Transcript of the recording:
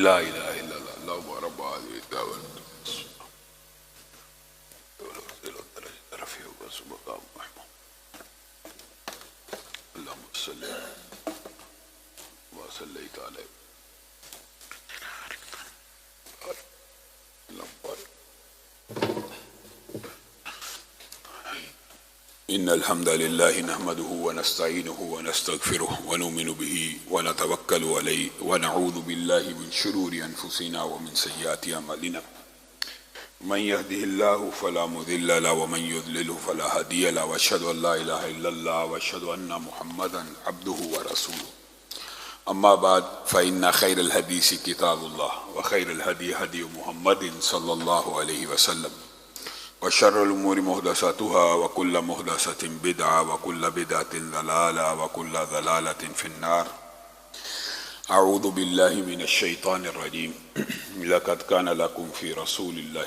لا إله إلا الله اللهم رب هذه الدعوة اللهم صل وسلم عليه. إن الحمد لله نحمده ونستعينه ونستغفره ونؤمن به ونتوكل عليه ونعوذ بالله من شرور أنفسنا ومن سيئات أعمالنا. من يهده الله فلا مضل له ومن يضلله فلا هادي له وأشهد أن لا إله إلا الله وأشهد أن محمدا عبده ورسوله. أما بعد فإن خير الحديث كتاب الله وخير الهدي هدي محمد صلى الله عليه وسلم وشر الأمور محدثاتها وكل محدثة بدعة وكل بدعة ضلالة وكل ضلالة في النار. أعوذ بالله من الشيطان الرجيم. لقد كان لكم في رسول الله